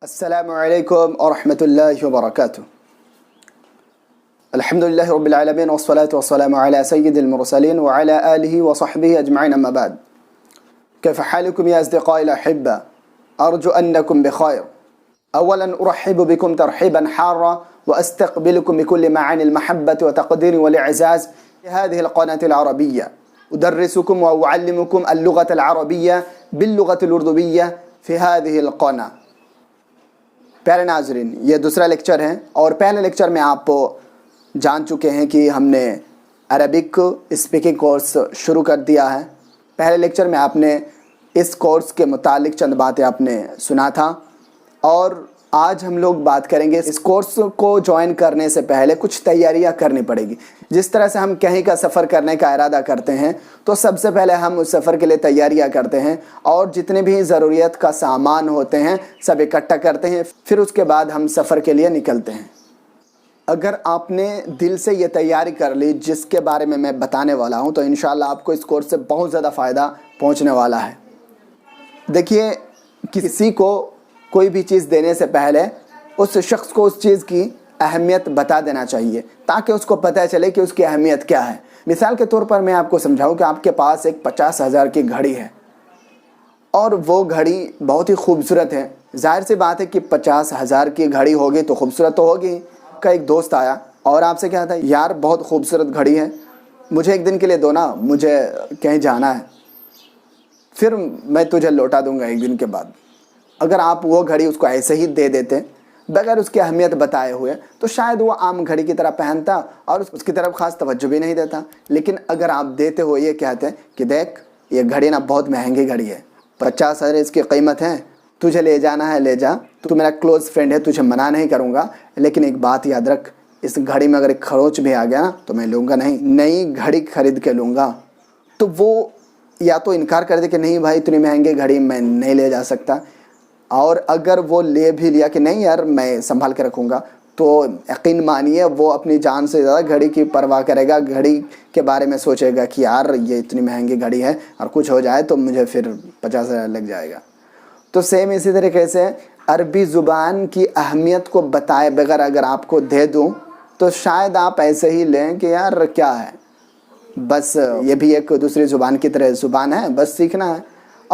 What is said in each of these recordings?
السلام عليكم ورحمة الله وبركاته. الحمد لله رب العالمين والصلاة والسلام على سيد المرسلين وعلى آله وصحبه أجمعين. أما بعد، كيف حالكم يا أصدقائي الأحبة؟ أرجو أنكم بخير. أولا أرحب بكم ترحيبا حارا وأستقبلكم بكل معاني المحبة وتقدير والإعزاز في هذه القناة العربية. أدرسكم وأعلمكم اللغة العربية باللغة الأردوية في هذه القناة. پیارے ناظرین، یہ دوسرا لیکچر ہے اور پہلے لیکچر میں آپ جان چکے ہیں کہ ہم نے عربک اسپیکنگ کورس شروع کر دیا ہے. پہلے لیکچر میں آپ نے اس کورس کے متعلق چند باتیں آپ نے سنا تھا، اور آج ہم لوگ بات کریں گے اس کورس کو جوائن کرنے سے پہلے کچھ تیاریاں کرنی پڑے گی. جس طرح سے ہم کہیں کا سفر کرنے کا ارادہ کرتے ہیں تو سب سے پہلے ہم اس سفر کے لیے تیاریاں کرتے ہیں اور جتنے بھی ضروریت کا سامان ہوتے ہیں سب اکٹھا کرتے ہیں، پھر اس کے بعد ہم سفر کے لیے نکلتے ہیں. اگر آپ نے دل سے یہ تیاری کر لی جس کے بارے میں بتانے والا ہوں تو انشاءاللہ آپ کو اس کورس سے بہت زیادہ فائدہ پہنچنے والا ہے. دیکھیے، کسی کو کوئی بھی چیز دینے سے پہلے اس شخص کو اس چیز کی اہمیت بتا دینا چاہیے تاکہ اس کو پتہ چلے کہ اس کی اہمیت کیا ہے. مثال کے طور پر میں آپ کو سمجھاؤں کہ آپ کے پاس ایک 50,000 کی گھڑی ہے اور وہ گھڑی بہت ہی خوبصورت ہے. ظاہر سی بات ہے کہ 50,000 کی گھڑی ہوگی تو خوبصورت تو ہوگی. کا ایک دوست آیا اور آپ سے کہا تھا، یار بہت خوبصورت گھڑی ہے، مجھے ایک دن کے لیے دو نا، مجھے کہیں جانا ہے، پھر میں تجھے لوٹا دوں گا ایک دن کے بعد. اگر آپ وہ گھڑی اس کو ایسے ہی دے دیتے بغیر اس کی اہمیت بتائے ہوئے تو شاید وہ عام گھڑی کی طرح پہنتا اور اس کی طرف خاص توجہ بھی نہیں دیتا. لیکن اگر آپ دیتے ہوئے یہ کہتے ہیں کہ دیکھ یہ گھڑی نا بہت مہنگی گھڑی ہے، 50,000 اس کی قیمت ہے، تجھے لے جانا ہے لے جا، تو میرا کلوز فرینڈ ہے، تجھے منع نہیں کروں گا، لیکن ایک بات یاد رکھ، اس گھڑی میں اگر ایک خروچ بھی آ گیا نا تو میں لوں گا نہیں، نئی گھڑی خرید کے لوں گا. تو وہ یا تو انکار کر دے کہ نہیں بھائی اتنی مہنگی گھڑی میں نہیں لے جا سکتا، اور اگر وہ لے بھی لیا کہ نہیں یار میں سنبھال کے رکھوں گا، تو یقین مانیے وہ اپنی جان سے زیادہ گھڑی کی پرواہ کرے گا، گھڑی کے بارے میں سوچے گا کہ یار یہ اتنی مہنگی گھڑی ہے اور کچھ ہو جائے تو مجھے پھر 50,000 لگ جائے گا. تو سیم اسی طریقے سے عربی زبان کی اہمیت کو بتائے بغیر اگر آپ کو دے دوں تو شاید آپ ایسے ہی لیں کہ یار کیا ہے، بس یہ بھی ایک دوسری زبان کی طرح زبان ہے، بس سیکھنا ہے،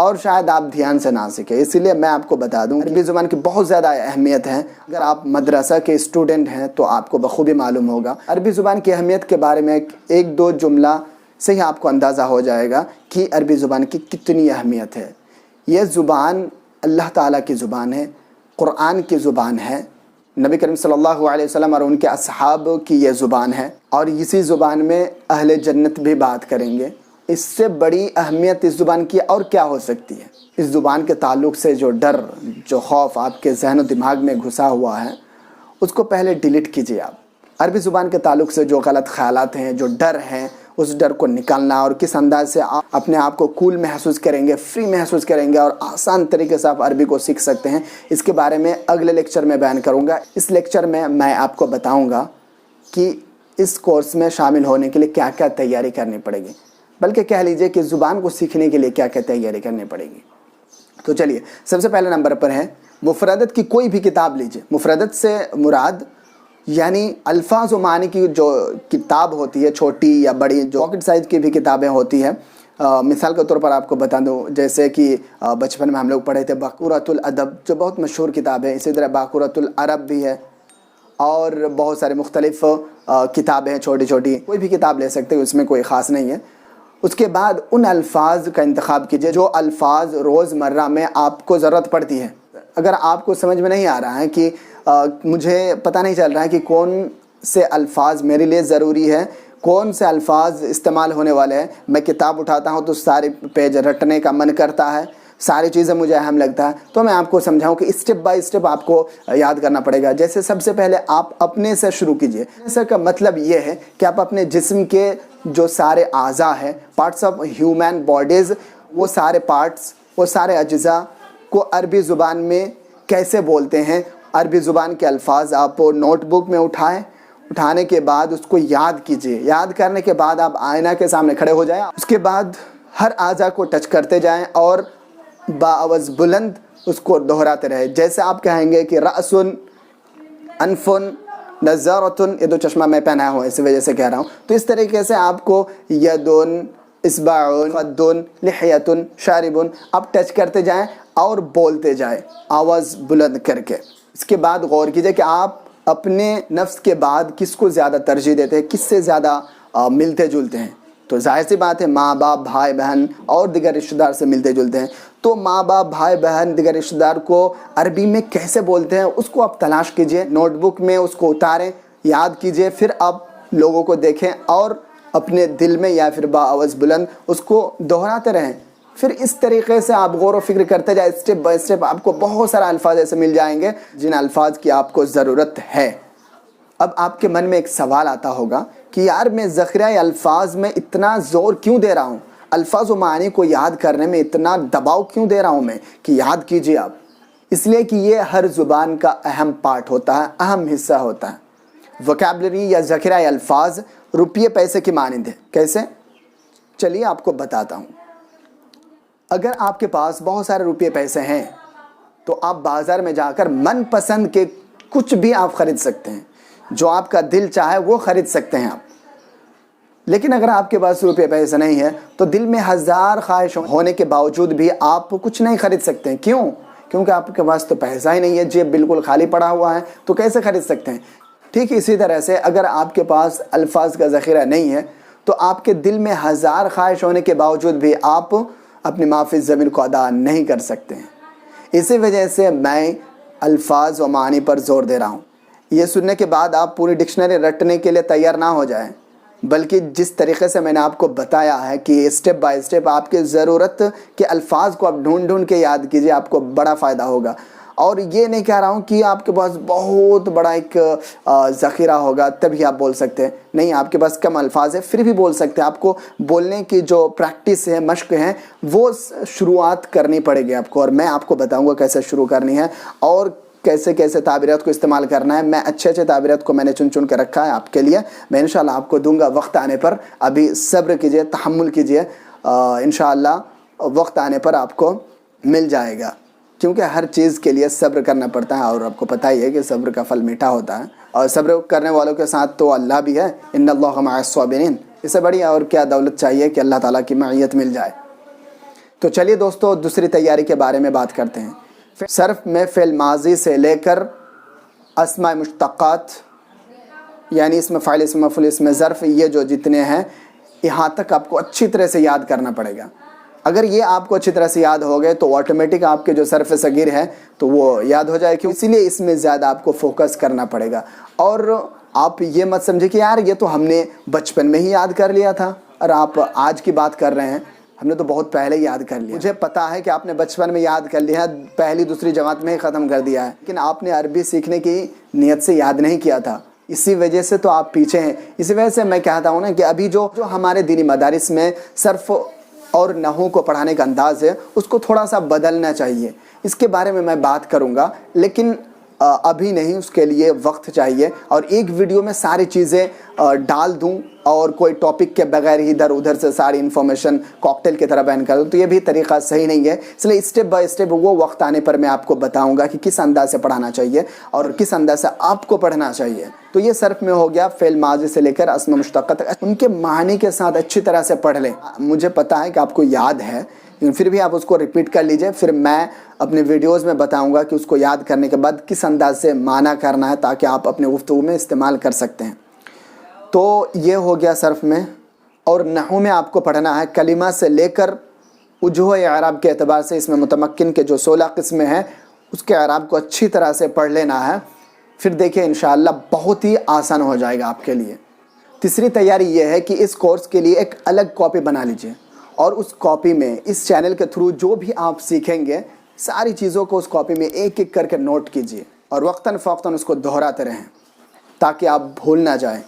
اور شاید آپ دھیان سے نہ سیکھیں. اسی لیے میں آپ کو بتا دوں عربی زبان کی بہت زیادہ اہمیت ہے. اگر آپ مدرسہ کے اسٹوڈنٹ ہیں تو آپ کو بخوبی معلوم ہوگا عربی زبان کی اہمیت کے بارے میں ایک دو جملہ سے ہی آپ کو اندازہ ہو جائے گا کہ عربی زبان کی کتنی اہمیت ہے. یہ زبان اللہ تعالیٰ کی زبان ہے، قرآن کی زبان ہے، نبی کریم صلی اللہ علیہ وسلم اور ان کے اصحاب کی یہ زبان ہے، اور اسی زبان میں اہل جنت بھی بات کریں گے. اس سے بڑی اہمیت اس زبان کی اور کیا ہو سکتی ہے؟ اس زبان کے تعلق سے جو ڈر، جو خوف آپ کے ذہن و دماغ میں گھسا ہوا ہے اس کو پہلے ڈیلیٹ کیجیے. آپ عربی زبان کے تعلق سے جو غلط خیالات ہیں، جو ڈر ہیں، اس ڈر کو نکالنا، اور کس انداز سے آپ اپنے آپ کو کول محسوس کریں گے، فری محسوس کریں گے اور آسان طریقے سے آپ عربی کو سیکھ سکتے ہیں، اس کے بارے میں اگلے لیکچر میں بیان کروں گا. اس لیکچر میں میں آپ کو بتاؤں گا کہ اس کورس میں شامل ہونے کے لیے کیا کیا تیاری کرنی پڑے گی، بلکہ کہہ لیجئے کہ زبان کو سیکھنے کے لیے کیا کیا تیاری کرنی پڑے گی. تو چلیے، سب سے پہلے نمبر پر ہے مفردت کی کوئی بھی کتاب لیجئے. مفردت سے مراد یعنی الفاظ و معنی کی جو کتاب ہوتی ہے، چھوٹی یا بڑی، جو پاکٹ سائز کی بھی کتابیں ہوتی ہیں. مثال کے طور پر آپ کو بتا دوں، جیسے کہ بچپن میں ہم لوگ پڑھے تھے باقورۃ الادب، جو بہت مشہور کتاب ہے. اسی طرح باقورۃ العرب بھی ہے، اور بہت سارے مختلف کتابیں ہیں چھوٹی چھوٹی. کوئی بھی کتاب لے سکتے ہیں، اس میں کوئی خاص نہیں ہے. اس کے بعد ان الفاظ کا انتخاب کیجئے جو الفاظ روزمرہ میں آپ کو ضرورت پڑتی ہے. اگر آپ کو سمجھ میں نہیں آ رہا ہے کہ مجھے پتہ نہیں چل رہا ہے کہ کون سے الفاظ میرے لیے ضروری ہے، کون سے الفاظ استعمال ہونے والے ہیں، میں کتاب اٹھاتا ہوں تو سارے پیج رٹنے کا من کرتا ہے، ساری چیزیں مجھے اہم لگتا ہے، تو میں آپ کو سمجھاؤں کہ اسٹیپ بائی اسٹیپ آپ کو یاد کرنا پڑے گا. جیسے سب سے پہلے آپ اپنے سے شروع کیجئے. اپنے کا مطلب یہ ہے کہ آپ اپنے جسم کے جو سارے اعضاء ہیں، پارٹس آف ہیومن باڈیز، وہ سارے پارٹس، وہ سارے اجزاء کو عربی زبان میں کیسے بولتے ہیں. عربی زبان کے الفاظ آپ نوٹ بک میں اٹھانے کے بعد اس کو یاد کیجئے. یاد کرنے کے بعد آپ آئینہ کے سامنے کھڑے ہو جائیں. اس کے بعد ہر اعضاء کو ٹچ کرتے جائیں اور باآواز بلند اس کو دہراتے رہے. جیسے آپ کہیں گے کہ رأسن، انفن، نظارتن، یہ 2 چشمہ میں پہنا ہوں اس وجہ سے کہہ رہا ہوں. تو اس طریقے سے آپ کو یدن، اصبعن، خدن، لحیتن، شاربن آپ ٹچ کرتے جائیں اور بولتے جائیں آواز بلند کر کے. اس کے بعد غور کیجئے کہ آپ اپنے نفس کے بعد کس کو زیادہ ترجیح دیتے ہیں، کس سے زیادہ ملتے جلتے ہیں. تو ظاہر سی بات ہے ماں باپ، بھائی بہن اور دیگر رشتہ دار سے ملتے جلتے ہیں. تو ماں باپ، بھائی بہن، دیگر رشتہ دار کو عربی میں کیسے بولتے ہیں اس کو آپ تلاش کیجئے، نوٹ بک میں اس کو اتاریں، یاد کیجئے، پھر آپ لوگوں کو دیکھیں اور اپنے دل میں یا پھر باآواز بلند اس کو دہراتے رہیں. پھر اس طریقے سے آپ غور و فکر کرتے جائیں، اسٹیپ بائی اسٹیپ آپ کو بہت سارا الفاظ ایسے مل جائیں گے جن الفاظ کی آپ کو ضرورت ہے. اب آپ کے من میں ایک سوال آتا ہوگا کہ یار میں ذخیرہ الفاظ میں اتنا زور کیوں دے رہا ہوں، الفاظ و معانی کو یاد کرنے میں اتنا دباؤ کیوں دے رہا ہوں میں کہ یاد کیجئے آپ. اس لیے کہ یہ ہر زبان کا اہم پارٹ ہوتا ہے، اہم حصہ ہوتا ہے. ووکیبلری یا ذخیرہ الفاظ روپیے پیسے کی مانند ہے. کیسے؟ چلیے آپ کو بتاتا ہوں. اگر آپ کے پاس بہت سارے روپیے پیسے ہیں تو آپ بازار میں جا کر من پسند کے کچھ بھی آپ خرید سکتے ہیں، جو آپ کا دل چاہے وہ خرید سکتے ہیں آپ. لیکن اگر آپ کے پاس روپے پیسے نہیں ہے تو دل میں 1000 خواہش ہونے کے باوجود بھی آپ کچھ نہیں خرید سکتے ہیں. کیوں؟ کیونکہ آپ کے پاس تو پیسہ ہی نہیں ہے، جیب بالکل خالی پڑا ہوا ہے، تو کیسے خرید سکتے ہیں. ٹھیک اسی طرح سے اگر آپ کے پاس الفاظ کا ذخیرہ نہیں ہے تو آپ کے دل میں 1000 خواہش ہونے کے باوجود بھی آپ اپنی ما فی الضمیر کو ادا نہیں کر سکتے ہیں. اسی وجہ سے میں الفاظ و معنی پر زور دے رہا ہوں. یہ سننے کے بعد آپ پوری ڈکشنری رٹنے کے لیے تیار نہ ہو جائیں، بلکہ جس طریقے سے میں نے آپ کو بتایا ہے کہ اسٹیپ بائی اسٹیپ آپ کے ضرورت کے الفاظ کو آپ ڈھونڈ ڈھونڈ کے یاد کیجئے، آپ کو بڑا فائدہ ہوگا. اور یہ نہیں کہہ رہا ہوں کہ آپ کے پاس بہت بڑا ایک ذخیرہ ہوگا تبھی آپ بول سکتے ہیں. نہیں، آپ کے پاس کم الفاظ ہیں پھر بھی بول سکتے ہیں. آپ کو بولنے کی جو پریکٹس ہے، مشق ہے، وہ شروعات کرنی پڑے گی آپ کو، اور میں آپ کو بتاؤں گا کیسے شروع کرنی ہے اور کیسے کیسے تعبیرات کو استعمال کرنا ہے. میں اچھے تعبیرات کو میں نے چن کے رکھا ہے آپ کے لیے. میں انشاءاللہ آپ کو دوں گا وقت آنے پر. ابھی صبر کیجئے، تحمل کیجئے، انشاءاللہ وقت آنے پر آپ کو مل جائے گا. کیونکہ ہر چیز کے لیے صبر کرنا پڑتا ہے، اور آپ کو پتہ ہی ہے کہ صبر کا پھل میٹھا ہوتا ہے، اور صبر کرنے والوں کے ساتھ تو اللہ بھی ہے. ان اللہ مع الصابرین. اس سے بڑی اور کیا دولت چاہیے کہ اللہ تعالیٰ کی معیت مل جائے. تو چلیے دوستو دوسری تیاری کے بارے میں بات کرتے ہیں. صرف میں فعل ماضی سے لے کر اسماء مشتقات یعنی اسم فاعل، اسم مفعول، اسم ظرف، یہ جو جتنے ہیں یہاں تک آپ کو اچھی طرح سے یاد کرنا پڑے گا. اگر یہ آپ کو اچھی طرح سے یاد ہو گئے تو آٹومیٹک آپ کے جو صرف صغیر ہے تو وہ یاد ہو جائے. کیوں؟ اسی لیے اس میں زیادہ آپ کو فوکس کرنا پڑے گا. اور آپ یہ مت سمجھے کہ یار یہ تو ہم نے بچپن میں ہی یاد کر لیا تھا اور آپ آج کی بات کر رہے ہیں. ہم نے تو بہت پہلے یاد کر لیا. مجھے پتا ہے کہ آپ نے بچپن میں یاد کر لیا ہے، پہلی دوسری جماعت میں ہی ختم کر دیا ہے، لیکن آپ نے عربی سیکھنے کی نیت سے یاد نہیں کیا تھا. اسی وجہ سے تو آپ پیچھے ہیں. اسی وجہ سے میں کہتا ہوں نا کہ ابھی جو ہمارے دینی مدارس میں صرف اور نحو کو پڑھانے کا انداز ہے اس کو تھوڑا سا بدلنا چاہیے. اس کے بارے میں بات کروں گا، لیکن ابھی نہیں، اس کے لیے وقت چاہیے. اور ایک ویڈیو میں ساری چیزیں ڈال دوں اور کوئی ٹاپک کے بغیر ہی ادھر ادھر سے ساری انفارمیشن کاکٹیل کی طرح بیان کر دوں تو یہ بھی طریقہ صحیح نہیں ہے. اس لیے اسٹیپ بائی اسٹیپ وہ وقت آنے پر میں آپ کو بتاؤں گا کہ کس انداز سے پڑھانا چاہیے اور کس انداز سے آپ کو پڑھنا چاہیے. تو یہ صرف میں ہو گیا فعل ماضی سے لے کر اسم مشتقہ تک. ان کے معنی کے ساتھ اچھی طرح سے پڑھ لیں. مجھے پتا ہے کہ آپ کو یاد ہے، لیکن پھر بھی آپ اس کو ریپیٹ کر لیجئے. پھر میں اپنے ویڈیوز میں بتاؤں گا کہ اس کو یاد کرنے کے بعد کس انداز سے معنی کرنا ہے تاکہ آپ اپنے گفتگو میں استعمال کر سکتے ہیں. تو یہ ہو گیا صرف میں. اور نحو میں آپ کو پڑھنا ہے کلمہ سے لے کر وجوہ اعراب کے اعتبار سے اس میں متمکن کے جو 16 قسمیں ہیں اس کے اعراب کو اچھی طرح سے پڑھ لینا ہے. پھر دیکھیں انشاءاللہ بہت ہی آسان ہو جائے گا آپ کے لیے. تیسری تیاری یہ ہے کہ اس کورس کے لیے ایک الگ کاپی بنا لیجئے، اور اس کاپی میں اس چینل کے تھرو جو بھی آپ سیکھیں گے ساری چیزوں کو اس کاپی میں ایک ایک کر کے نوٹ کیجئے، اور وقتاً فوقتاً اس کو دہراتے رہیں تاکہ آپ بھول نہ جائیں.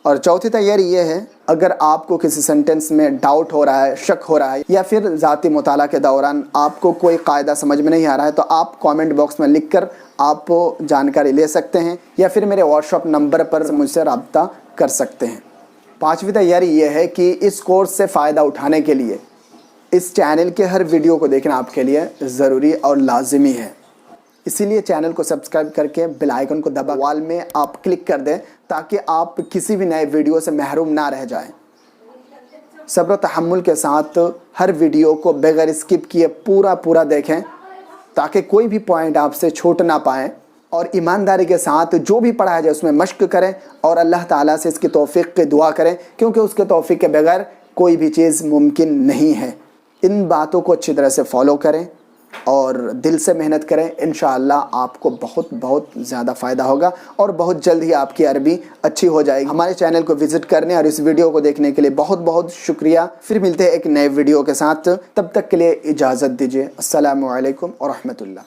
اور چوتھی تیاری یہ ہے، اگر آپ کو کسی سینٹنس میں ڈاؤٹ ہو رہا ہے، شک ہو رہا ہے، یا پھر ذاتی مطالعہ کے دوران آپ کو کوئی قاعدہ سمجھ میں نہیں آ رہا ہے تو آپ کامنٹ باکس میں لکھ کر آپ جانکاری لے سکتے ہیں، یا پھر میرے واٹس ایپ نمبر پر مجھ سے رابطہ کر سکتے ہیں. پانچویں تیاری یہ ہے کہ اس کورس سے فائدہ اٹھانے کے لیے اس چینل کے ہر ویڈیو کو دیکھنا آپ کے لیے ضروری اور لازمی ہے، اسی لیے چینل کو سبسکرائب کر کے بیل آئیکن کو دبا وال میں آپ کلک کر دیں تاکہ آپ کسی بھی نئے ویڈیو سے محروم نہ رہ جائیں۔ صبر و تحمل کے ساتھ ہر ویڈیو کو بغیر اسکپ کیے پورا دیکھیں تاکہ کوئی بھی پوائنٹ آپ سے چھوٹ نہ پائیں، اور ایمانداری کے ساتھ جو بھی پڑھایا جائے اس میں مشق کریں اور اللہ تعالیٰ سے اس کی توفیق کی دعا کریں، کیونکہ اس کے توفیق کے بغیر کوئی بھی چیز ممکن نہیں ہے۔ ان باتوں کو اچھی طرح سے فالو کریں اور دل سے محنت کریں، انشاءاللہ آپ کو بہت زیادہ فائدہ ہوگا اور بہت جلد ہی آپ کی عربی اچھی ہو جائے گی۔ ہمارے چینل کو وزٹ کرنے اور اس ویڈیو کو دیکھنے کے لیے بہت شکریہ۔ پھر ملتے ہیں ایک نئے ویڈیو کے ساتھ، تب تک کے لیے اجازت دیجیے۔ السلام علیکم ورحمۃ اللہ۔